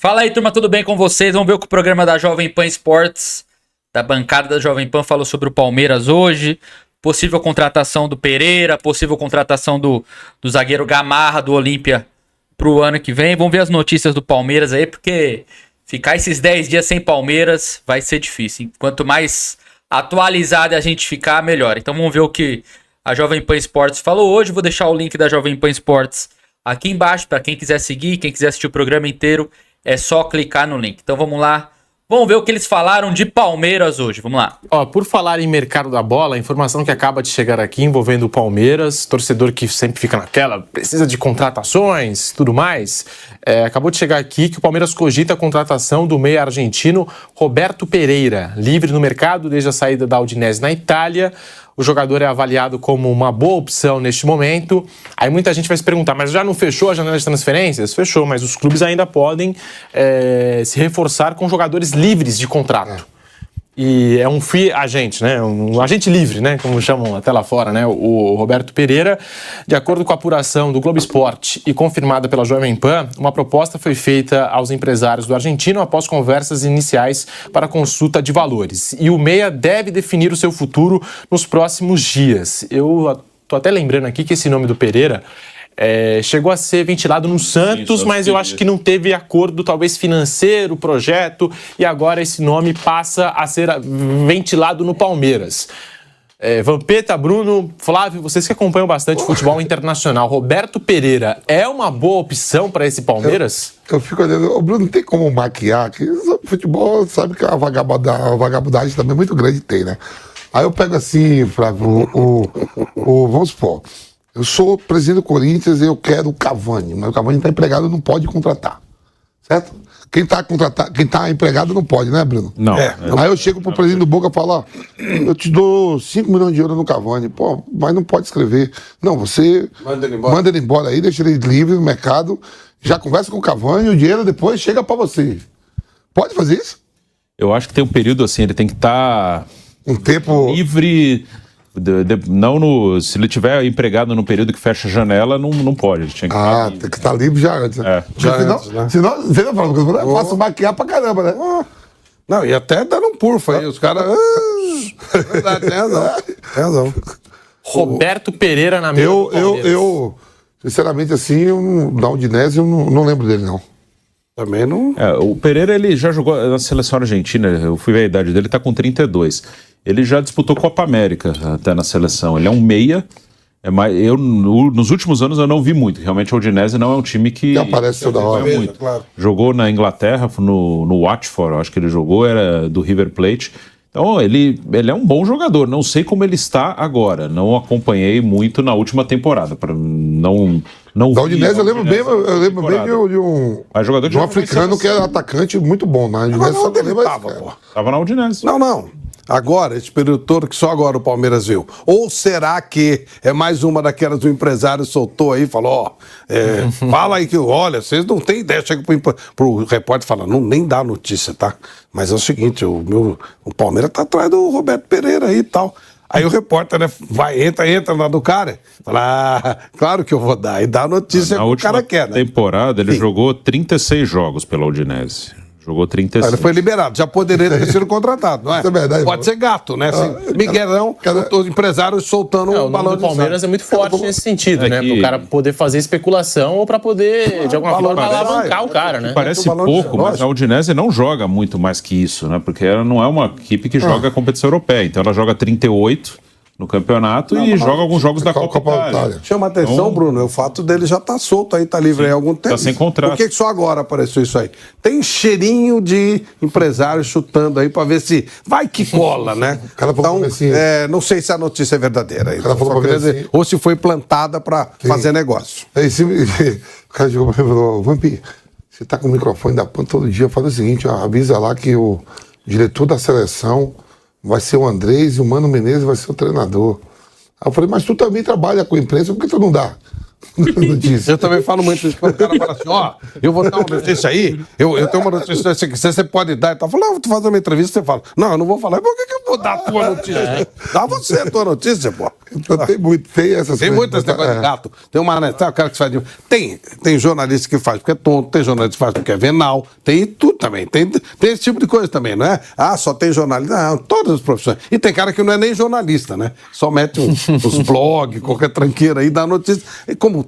Fala aí, turma, tudo bem com vocês? Vamos ver o que o programa da Jovem Pan Esportes, da bancada da Jovem Pan, falou sobre o Palmeiras hoje. Possível contratação do Pereira, possível contratação do zagueiro Gamarra, do Olímpia, pro ano que vem. Vamos ver as notícias do Palmeiras aí, porque ficar esses 10 dias sem Palmeiras vai ser difícil. Quanto mais atualizado a gente ficar, melhor. Então vamos ver o que a Jovem Pan Esportes falou hoje. Vou deixar o link da Jovem Pan Esportes aqui embaixo para quem quiser seguir, quem quiser assistir o programa inteiro. É só clicar no link. Então vamos lá. Vamos ver o que eles falaram de Palmeiras hoje. Vamos lá. Por falar em mercado da bola, a informação que acaba de chegar aqui envolvendo o Palmeiras, torcedor que sempre fica naquela, precisa de contratações e tudo mais, acabou de chegar aqui que o Palmeiras cogita a contratação do meia argentino Roberto Pereira, livre no mercado desde a saída da Udinese na Itália. O jogador é avaliado como uma boa opção neste momento. Aí muita gente vai se perguntar, mas já não fechou a janela de transferências? Fechou, mas os clubes ainda podem se reforçar com jogadores livres de contrato. E é um free agent, né? Um agente livre, né? Como chamam até lá fora, né? O Roberto Pereira, de acordo com a apuração do Globo Esporte e confirmada pela Jovem Pan, uma proposta foi feita aos empresários do argentino após conversas iniciais para consulta de valores. E o meia deve definir o seu futuro nos próximos dias. Eu tô até lembrando aqui que esse nome do Pereira chegou a ser ventilado no Santos, mas eu acho que não teve acordo, talvez financeiro, projeto, e agora esse nome passa a ser ventilado no Palmeiras. Vampeta, Bruno, Flávio, vocês que acompanham bastante futebol internacional, Roberto Pereira é uma boa opção para esse Palmeiras? Eu fico olhando, o Bruno não tem como maquiar, que futebol sabe que a vagabundagem também é muito grande, tem, né? Aí eu pego assim, Flávio, vamos supor, eu sou presidente do Corinthians e eu quero o Cavani, mas o Cavani está empregado, não pode contratar, certo? Quem tá empregado não pode, né, Bruno? Não. Aí eu chego pro presidente do Boca e falo, eu te dou 5 milhões de euros no Cavani, pô, mas não pode escrever. Não, você manda ele embora aí, deixa ele livre no mercado, já conversa com o Cavani, o dinheiro depois chega pra você. Pode fazer isso? Eu acho que tem um período assim, ele tem que estar um tempo livre. Se ele tiver empregado no período que fecha a janela, não pode. Ele tinha que tem que estar livre já antes. Senão você não fala, eu faço maquiar pra caramba, né? Não, e até dando um purfo aí, os caras. Tem razão. Roberto Pereira na minha. Eu, sinceramente, assim, da Udinese, eu não lembro dele, não. Também não. O Pereira, ele já jogou na seleção argentina, eu fui ver a idade dele, tá com 32. Ele já disputou Copa América até na seleção. Ele é um meia. Nos últimos anos eu não vi muito. Realmente a Udinese não é um time que aparece toda hora. Muito. Claro. Jogou na Inglaterra, no Watford, acho que ele jogou, era do River Plate. Então ele é um bom jogador. Não sei como ele está agora. Não acompanhei muito na última temporada. Não da Udinese eu lembro bem de um africano que era atacante muito bom. Na Udinese Tava na Udinese. Não. Agora, esse período todo que só agora o Palmeiras viu. Ou será que é mais uma daquelas do empresário soltou aí e falou, fala aí que, olha, vocês não têm ideia. Chega pro repórter e fala, não, nem dá notícia, tá? Mas é o seguinte, o Palmeiras tá atrás do Roberto Pereira aí e tal. Aí o repórter, né, entra lá do cara, fala, claro que eu vou dar. E dá a notícia que o cara quer, né? Na temporada ele jogou 36 jogos pela Udinese. Jogou 36. Ele foi liberado, já poderia ter sido contratado, não é? Isso é verdade. Pode ser gato, né? Miguelão, os empresários soltando o balão do Palmeiras é muito forte nesse sentido, né? Para o cara poder fazer especulação ou para poder, de alguma forma, alavancar o cara, né? Parece pouco, mas a Udinese não joga muito mais que isso, né? Porque ela não é uma equipe que joga a competição europeia. Então ela joga 38 no campeonato e joga alguns jogos da Copa Itália. Chama atenção, Bruno, o fato dele já tá solto aí, tá livre há algum tempo. Tá sem contrato. Por que só agora apareceu isso aí? Tem cheirinho de empresário chutando aí pra ver se vai que cola, né? Então, não sei se a notícia é verdadeira. Aí, dizer, ou se foi plantada pra fazer negócio. O cara chegou pra mim e falou, Vampi, você tá com o microfone da PAN todo dia, fala o seguinte, avisa lá que o diretor da seleção vai ser o Andrés e o Mano Menezes vai ser o treinador. Aí eu falei, mas tu também trabalha com a imprensa, por que tu não dá? notícia. Eu também falo muito isso, quando o cara fala assim, ó, eu vou dar uma notícia aí, eu tenho uma notícia que você pode dar e tal. Eu falo, vou fazer uma entrevista, você fala, não, eu não vou falar. Por que eu vou dar a tua notícia? Dá você a tua notícia, pô. Então, tem essas Tem coisas. muitas negócios de gato. Tem uma, né? Sabe o cara que faz. Tem jornalista que faz porque é tonto, tem jornalista que faz porque é venal, tem tudo também. Tem esse tipo de coisa também, não é? Ah, só tem jornalista. Não, todas as profissões. E tem cara que não é nem jornalista, né? Só mete os blogs, qualquer tranqueira aí, dá notícia. E como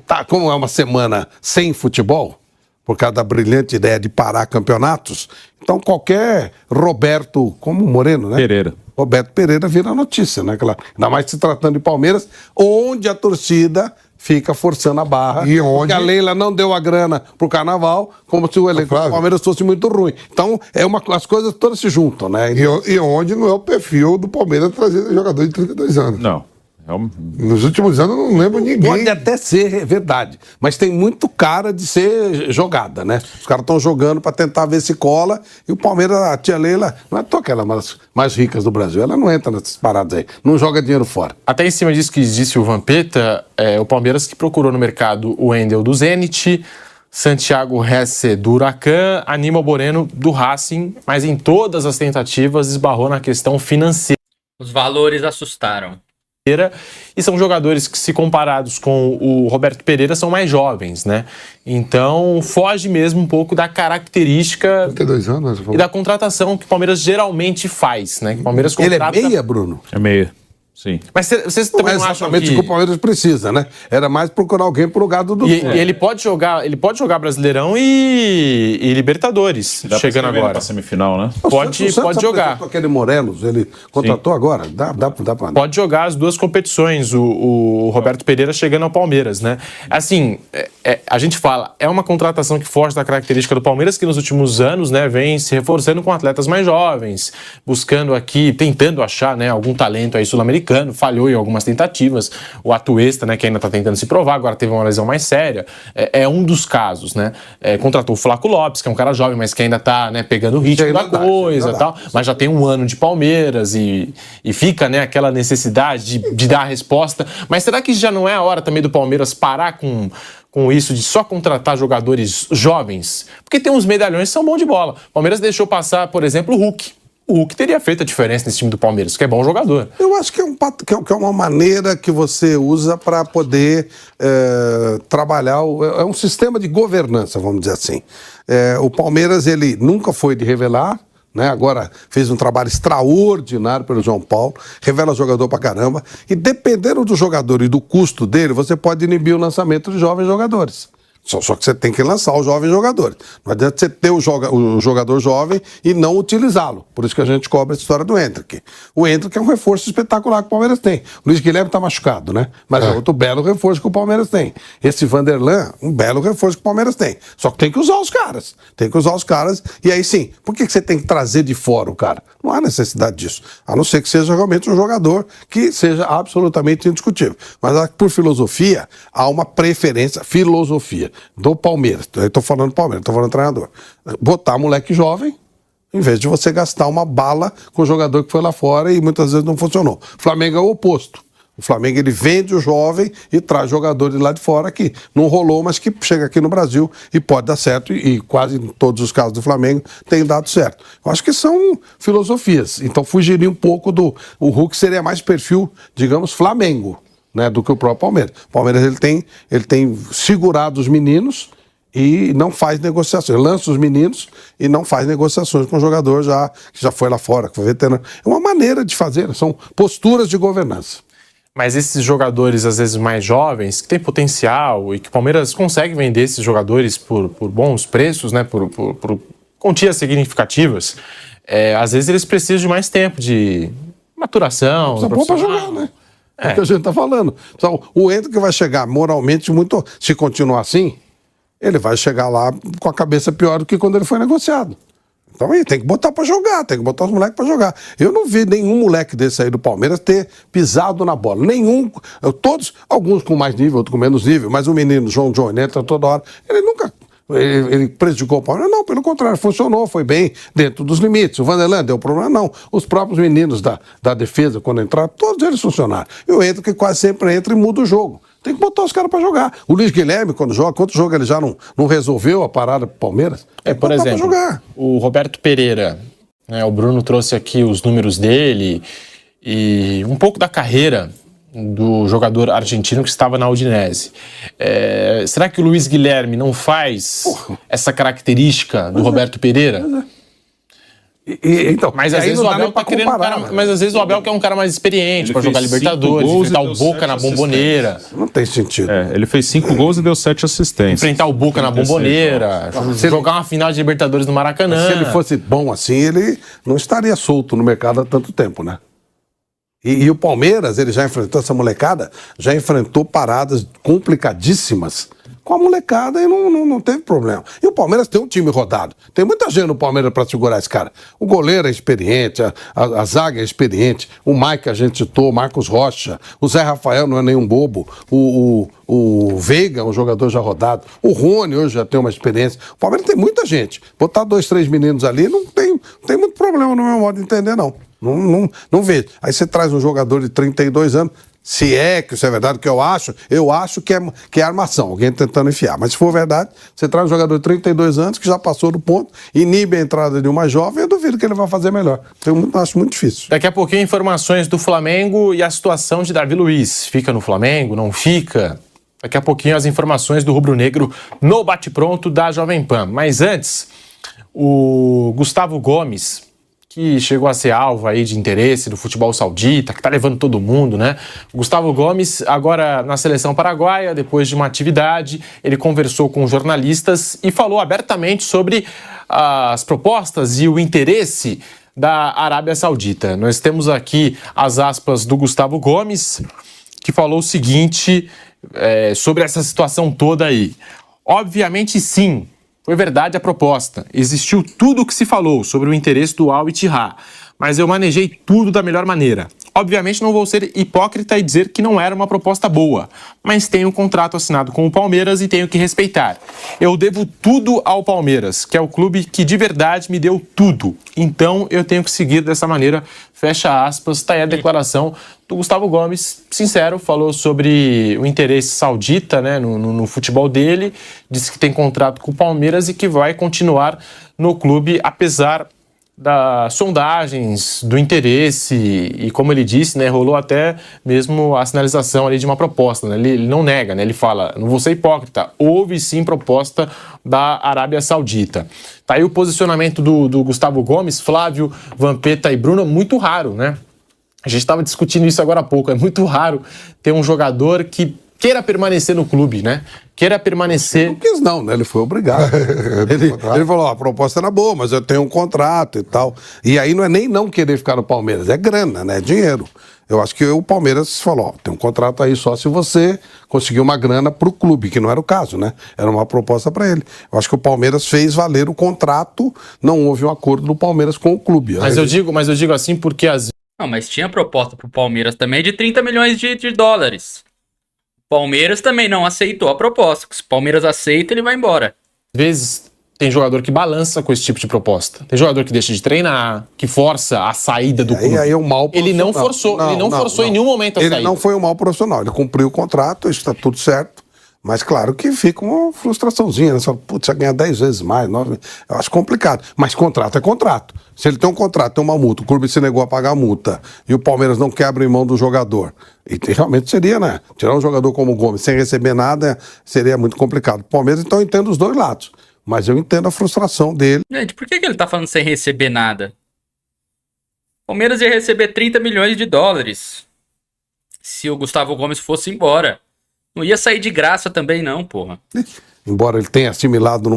é uma semana sem futebol, por causa da brilhante ideia de parar campeonatos, então qualquer Roberto, como Moreno, né? Pereira. Roberto Pereira vira notícia, né? Claro. Ainda mais se tratando de Palmeiras, onde a torcida fica forçando a barra. E onde... Porque a Leila não deu a grana pro Carnaval, como se o elenco do Palmeiras fosse muito ruim. Então, as coisas todas se juntam, né? E onde não é o perfil do Palmeiras trazer jogador de 32 anos. Não. Nos últimos anos eu não lembro ninguém. Pode até ser verdade, mas tem muito cara de ser jogada, né? Os caras estão jogando para tentar ver se cola, e o Palmeiras, a tia Leila, não é aquela mais ricas do Brasil, ela não entra nessas paradas aí, não joga dinheiro fora. Até em cima disso que disse o Vampeta, o Palmeiras que procurou no mercado o Wendel do Zenit, Santiago Hesse do Huracan, Aníbal Moreno do Racing, mas em todas as tentativas esbarrou na questão financeira. Os valores assustaram. E são jogadores que, se comparados com o Roberto Pereira, são mais jovens, né? Então, foge mesmo um pouco da característica 32 anos, e da contratação que o Palmeiras geralmente faz, né? Que o Palmeiras contrata... Ele é meia, Bruno? É meia. Sim. Mas vocês também não acham que... o Palmeiras precisa, né? Era mais procurar alguém pro gado do... E ele pode jogar Brasileirão e Libertadores, Dá chegando agora. Pra semifinal, né? Pode jogar. Aquele Morelos, ele contratou agora? Dá pra... Pode jogar as duas competições, o Roberto Pereira chegando ao Palmeiras, né? Assim, a gente fala, é uma contratação que foge da característica do Palmeiras, que nos últimos anos, né, vem se reforçando com atletas mais jovens, buscando aqui, tentando achar, né, algum talento aí sul-americano, falhou em algumas tentativas. O Atuesta, né, que ainda está tentando se provar, agora teve uma lesão mais séria. É um dos casos, né? Contratou o Flaco Lopes, que é um cara jovem, mas que ainda está, né, pegando o ritmo da coisa e tal. Mas já tem um ano de Palmeiras e fica, né, aquela necessidade de dar a resposta. Mas será que já não é a hora também do Palmeiras parar com isso de só contratar jogadores jovens? Porque tem uns medalhões que são bons de bola. O Palmeiras deixou passar, por exemplo, o Hulk. O Hulk teria feito a diferença nesse time do Palmeiras, que é bom jogador. Eu acho que é uma maneira que você usa para poder trabalhar. É um sistema de governança, vamos dizer assim. O Palmeiras, ele nunca foi de revelar, né? Agora fez um trabalho extraordinário pelo João Paulo, revela jogador pra caramba. E dependendo do jogador e do custo dele, você pode inibir o lançamento de jovens jogadores. Só que você tem que lançar os jovens jogadores. Não adianta você ter o jogador jovem e não utilizá-lo. Por isso que a gente cobra essa história do Hendrick. O Hendrick é um reforço espetacular que o Palmeiras tem. O Luiz Guilherme está machucado, né? Mas é outro belo reforço que o Palmeiras tem. Esse Vanderlan, um belo reforço que o Palmeiras tem. Só que tem que usar os caras. Tem que usar os caras. E aí sim, por que você tem que trazer de fora o cara? Não há necessidade disso. A não ser que seja realmente um jogador que seja absolutamente indiscutível. Mas por filosofia, há uma preferência, do Palmeiras. Eu estou falando Palmeiras, estou falando treinador. Botar moleque jovem, em vez de você gastar uma bala com o jogador que foi lá fora e muitas vezes não funcionou. O Flamengo é o oposto. O Flamengo, ele vende o jovem e traz jogador de lá de fora que não rolou, mas que chega aqui no Brasil e pode dar certo, e quase em todos os casos do Flamengo tem dado certo. Eu acho que são filosofias. Então fugiria um pouco do... O Hulk seria mais perfil, digamos, Flamengo, né, do que o próprio Palmeiras. O Palmeiras, ele tem segurado os meninos e não faz negociações. Lança os meninos e não faz negociações com o jogador que já foi lá fora, que foi veterano. É uma maneira de fazer, são posturas de governança. Mas esses jogadores, às vezes mais jovens, que têm potencial e que o Palmeiras consegue vender esses jogadores por bons preços, né, por quantias significativas, às vezes eles precisam de mais tempo de maturação. Precisa bom para jogar, né? É o que a gente está falando. Então, o Hendrick vai chegar moralmente muito... Se continuar assim, ele vai chegar lá com a cabeça pior do que quando ele foi negociado. Então aí tem que botar pra jogar, tem que botar os moleques pra jogar. Eu não vi nenhum moleque desse aí do Palmeiras ter pisado na bola. Nenhum. Todos, alguns com mais nível, outros com menos nível, mas o menino João entra toda hora. Ele nunca... Ele prejudicou o Palmeiras? Não, pelo contrário, funcionou, foi bem dentro dos limites. O Vanderlan deu problema? Não. Os próprios meninos da defesa, quando entraram, todos eles funcionaram. E o Hendrick quase sempre entra e muda o jogo. Tem que botar os caras pra jogar. O Luiz Guilherme, quando joga, quanto jogo ele já não resolveu a parada pro Palmeiras? Por exemplo, o Roberto Pereira, né, o Bruno trouxe aqui os números dele e um pouco da carreira do jogador argentino que estava na Udinese. Será que o Luiz Guilherme não faz essa característica do Roberto Pereira? Então, mas às vezes o Abel tá querendo mas às vezes o Abel quer um cara mais experiente para jogar Libertadores, enfrentar o Boca na Bomboneira. Não tem sentido. Ele fez 5 gols e deu 7 assistências. Enfrentar o Boca na Bomboneira, jogar uma final de Libertadores no Maracanã. Se ele fosse bom assim, ele não estaria solto no mercado há tanto tempo, né? E o Palmeiras, ele já enfrentou essa molecada, já enfrentou paradas complicadíssimas com a molecada e não teve problema. E o Palmeiras tem um time rodado. Tem muita gente no Palmeiras para segurar esse cara. O goleiro é experiente, a zaga é experiente, o Mike a gente citou, o Marcos Rocha, o Zé Rafael não é nenhum bobo, o Veiga é um jogador já rodado, o Rony hoje já tem uma experiência. O Palmeiras tem muita gente. Botar 2, 3 meninos ali não tem muito problema no meu modo de entender, não. Não vejo. Aí você traz um jogador de 32 anos, se é que isso é verdade, que eu acho que é armação, alguém tentando enfiar. Mas se for verdade, você traz um jogador de 32 anos que já passou do ponto, inibe a entrada de uma jovem, eu duvido que ele vai fazer melhor. Eu acho muito difícil. Daqui a pouquinho, informações do Flamengo e a situação de Davi Luiz. Fica no Flamengo? Não fica? Daqui a pouquinho, as informações do Rubro Negro no bate-pronto da Jovem Pan. Mas antes, o Gustavo Gomes, que chegou a ser alvo aí de interesse do futebol saudita, que tá levando todo mundo, né? O Gustavo Gomes, agora na seleção paraguaia, depois de uma atividade, ele conversou com jornalistas e falou abertamente sobre as propostas e o interesse da Arábia Saudita. Nós temos aqui as aspas do Gustavo Gomes, que falou o seguinte sobre essa situação toda aí. Obviamente, sim. Foi verdade a proposta. Existiu tudo o que se falou sobre o interesse do Al Ittihad, mas eu manejei tudo da melhor maneira. Obviamente não vou ser hipócrita e dizer que não era uma proposta boa, mas tenho um contrato assinado com o Palmeiras e tenho que respeitar. Eu devo tudo ao Palmeiras, que é o clube que de verdade me deu tudo. Então eu tenho que seguir dessa maneira. Fecha aspas, tá aí a declaração do Gustavo Gomes, sincero, falou sobre o interesse saudita, né, no futebol dele, disse que tem contrato com o Palmeiras e que vai continuar no clube, apesar das sondagens, do interesse e, como ele disse, né, rolou até mesmo a sinalização ali de uma proposta, né? Ele não nega, né? Ele fala, não vou ser hipócrita, houve sim proposta da Arábia Saudita. Tá aí o posicionamento do Gustavo Gomes, Flávio, Vampeta e Bruno, muito raro, né? A gente estava discutindo isso agora há pouco, é muito raro ter um jogador que queira permanecer no clube, né? Queira permanecer... Não quis não, né? Ele foi obrigado. ele falou, a proposta era boa, mas eu tenho um contrato e tal. E aí não é nem não querer ficar no Palmeiras, é grana, né? É dinheiro. Eu acho que o Palmeiras falou, tem um contrato aí só se você conseguir uma grana pro clube, que não era o caso, né? Era uma proposta para ele. Eu acho que o Palmeiras fez valer o contrato, não houve um acordo do Palmeiras com o clube. Mas eu digo assim porque as... Não, mas tinha proposta pro Palmeiras também de 30 milhões de dólares. Palmeiras também não aceitou a proposta. Se o Palmeiras aceita, ele vai embora. Às vezes tem jogador que balança com esse tipo de proposta. Tem jogador que deixa de treinar, que força a saída do clube. Aí é um mau profissional. Ele não forçou em nenhum momento a saída. Ele não foi um mau profissional. Ele cumpriu o contrato, está tudo certo. Mas claro que fica uma frustraçãozinha, né? Você fala, putz, você ganha 10 vezes mais, 9... Eu acho complicado. Mas contrato é contrato. Se ele tem um contrato, tem uma multa, o clube se negou a pagar a multa e o Palmeiras não quer abrir mão do jogador. E realmente seria, né? Tirar um jogador como o Gomes sem receber nada seria muito complicado. O Palmeiras, então, eu entendo os dois lados. Mas eu entendo a frustração dele. Gente, por que ele tá falando sem receber nada? O Palmeiras ia receber 30 milhões de dólares se o Gustavo Gomes fosse embora. Não ia sair de graça também, não, porra. Embora ele tenha assimilado,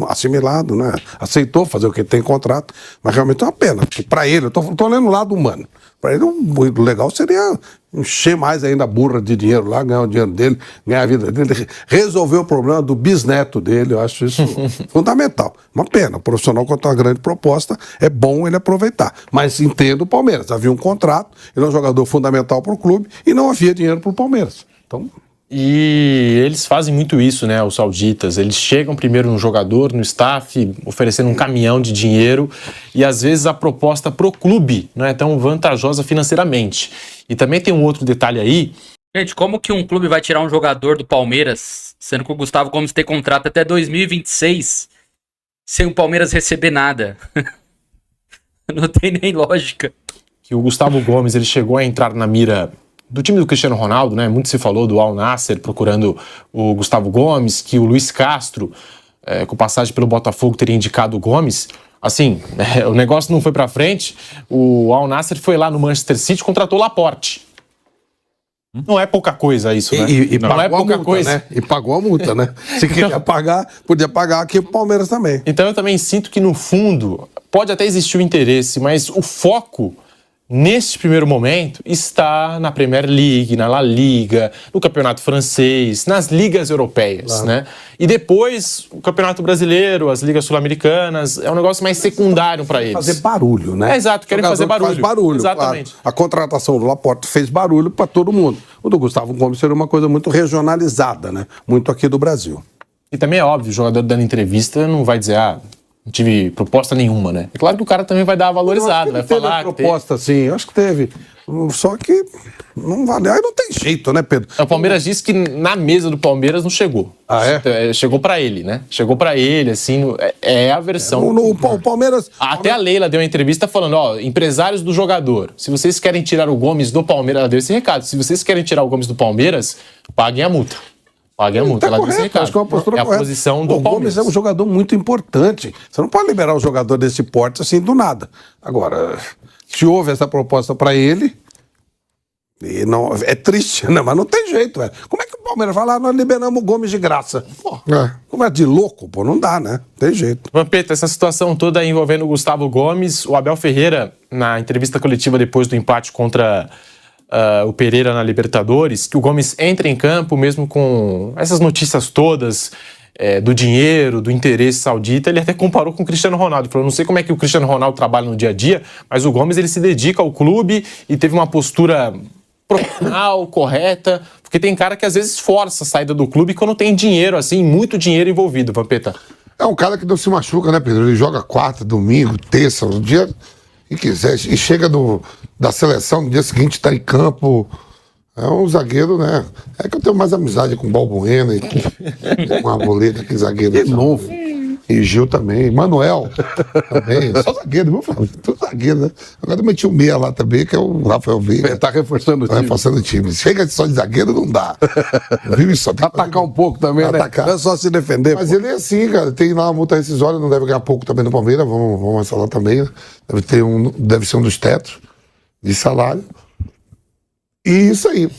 né? Aceitou fazer o que tem contrato, mas realmente é uma pena. Porque pra ele, eu tô olhando o lado humano. Pra ele, o legal seria encher mais ainda a burra de dinheiro lá, ganhar o dinheiro dele, ganhar a vida dele, resolver o problema do bisneto dele. Eu acho isso fundamental. Uma pena. O profissional, quando tem uma grande proposta, é bom ele aproveitar. Mas entendo o Palmeiras. Havia um contrato, ele é um jogador fundamental pro clube e não havia dinheiro pro Palmeiras. Então... E eles fazem muito isso, né, os sauditas. Eles chegam primeiro no jogador, no staff, oferecendo um caminhão de dinheiro e às vezes a proposta pro clube não é tão vantajosa financeiramente. E também tem um outro detalhe aí. Gente, como que um clube vai tirar um jogador do Palmeiras, sendo que o Gustavo Gomes tem contrato até 2026, sem o Palmeiras receber nada? Não tem nem lógica. Que o Gustavo Gomes ele chegou a entrar na mira do time do Cristiano Ronaldo, né? Muito se falou do Al Nassr procurando o Gustavo Gomes, que o Luiz Castro, com passagem pelo Botafogo, teria indicado o Gomes. Assim, o negócio não foi pra frente. O Al Nassr foi lá no Manchester City e contratou o Laporte. Não é pouca coisa isso, né? E não pagou é pouca a multa, coisa. né? E pagou a multa, né? Se queria pagar, podia pagar aqui pro Palmeiras também. Então eu também sinto que, no fundo, pode até existir o interesse, mas o foco, neste primeiro momento, está na Premier League, na La Liga, no Campeonato Francês, nas ligas europeias, né? E depois, o Campeonato Brasileiro, as ligas sul-americanas, é um negócio mais secundário para eles. Fazer barulho, né? É, exato, querem fazer barulho. Faz barulho, Exatamente. Claro. A contratação do Laporte fez barulho para todo mundo. O do Gustavo Gomes seria uma coisa muito regionalizada, né? Muito aqui do Brasil. E também é óbvio, o jogador dando entrevista não vai dizer, não tive proposta nenhuma, né? É claro que o cara também vai dar uma valorizada, vai teve falar proposta, sim, eu acho que teve. Só que não valeu. Aí não tem jeito, né, Pedro? O Palmeiras disse que na mesa do Palmeiras não chegou. Ah, é? Chegou pra ele, né? Chegou pra ele, assim, é a versão. O Palmeiras... Até a Leila deu uma entrevista falando, empresários do jogador, se vocês querem tirar o Gomes do Palmeiras, ela deu esse recado, se vocês querem tirar o Gomes do Palmeiras, paguem a multa. Paguem a multa, ela deu esse recado. Acho que é uma postura correta. A posição do Palmeiras. O Gomes é um jogador muito importante. Você não pode liberar um jogador desse porte assim do nada. Agora, se houve essa proposta pra ele... E não, é triste, né? Mas não tem jeito, velho. Como é que o Palmeiras vai lá, nós liberamos o Gomes de graça? Pô, como é de louco, pô, não dá, né? Tem jeito. Vampeta, essa situação toda envolvendo o Gustavo Gomes, o Abel Ferreira, na entrevista coletiva depois do empate contra o Pereira na Libertadores, que o Gomes entra em campo mesmo com essas notícias todas do dinheiro, do interesse saudita, ele até comparou com o Cristiano Ronaldo. Ele falou, não sei como é que o Cristiano Ronaldo trabalha no dia a dia, mas o Gomes ele se dedica ao clube e teve uma postura profissional, correta, porque tem cara que às vezes força a saída do clube quando tem dinheiro, assim, muito dinheiro envolvido, Vampeta. É um cara que não se machuca, né, Pedro? Ele joga quarta, domingo, terça, o dia que quiser. E chega da seleção, no dia seguinte tá em campo. É um zagueiro, né? É que eu tenho mais amizade com o Balbuena e com a Arboleda, que zagueiro. De novo. E Gil também. Manuel também. Só zagueiro, vou falar. Tudo zagueiro, né? Agora eu meti o meia lá também, que é o Rafael Veiga. Tá reforçando o time. Reforçando o time. Chega só de zagueiro, não dá. Viu isso? Atacar um pouco também, Atacar. né? Não é só se defender. Mas ele é assim, cara. Tem lá uma multa rescisória, não deve ganhar pouco também no Palmeiras. Vamos falar também. Né? Deve ser um dos tetos de salário. E isso aí.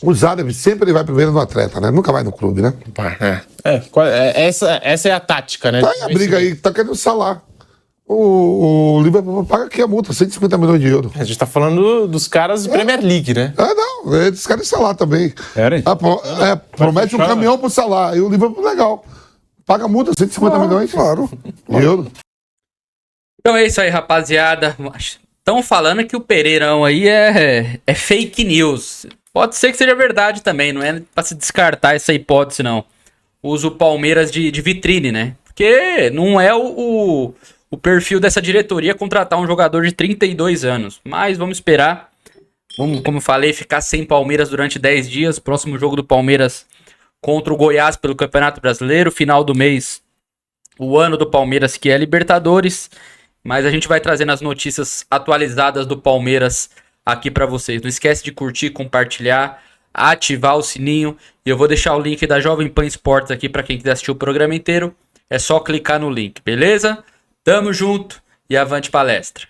Os árabes sempre ele vai primeiro no atleta, né? Nunca vai no clube, né? Essa é a tática, né? Tá aí a briga aí, tá querendo Salah. O Liverpool paga aqui a multa, 150 milhões de euros. A gente tá falando dos caras de Premier League, né? Não, eles querem Salah também. Querem? Promete um caminhão pro Salah. E o Liverpool, legal. Paga a multa, 150 milhões. Claro. De euros. Então é isso aí, rapaziada. Estão falando que o Pereirão aí é fake news. Pode ser que seja verdade também, não é pra se descartar essa hipótese, não. Usa o Palmeiras de vitrine, né? Porque não é o perfil dessa diretoria contratar um jogador de 32 anos. Mas vamos esperar. Vamos, como eu falei, ficar sem Palmeiras durante 10 dias. Próximo jogo do Palmeiras contra o Goiás pelo Campeonato Brasileiro. Final do mês, o ano do Palmeiras, que é Libertadores. Mas a gente vai trazendo as notícias atualizadas do Palmeiras aqui pra vocês. Não esquece de curtir, compartilhar, ativar o sininho. E eu vou deixar o link da Jovem Pan Esportes aqui pra quem quiser assistir o programa inteiro. É só clicar no link, beleza? Tamo junto e avante palestra.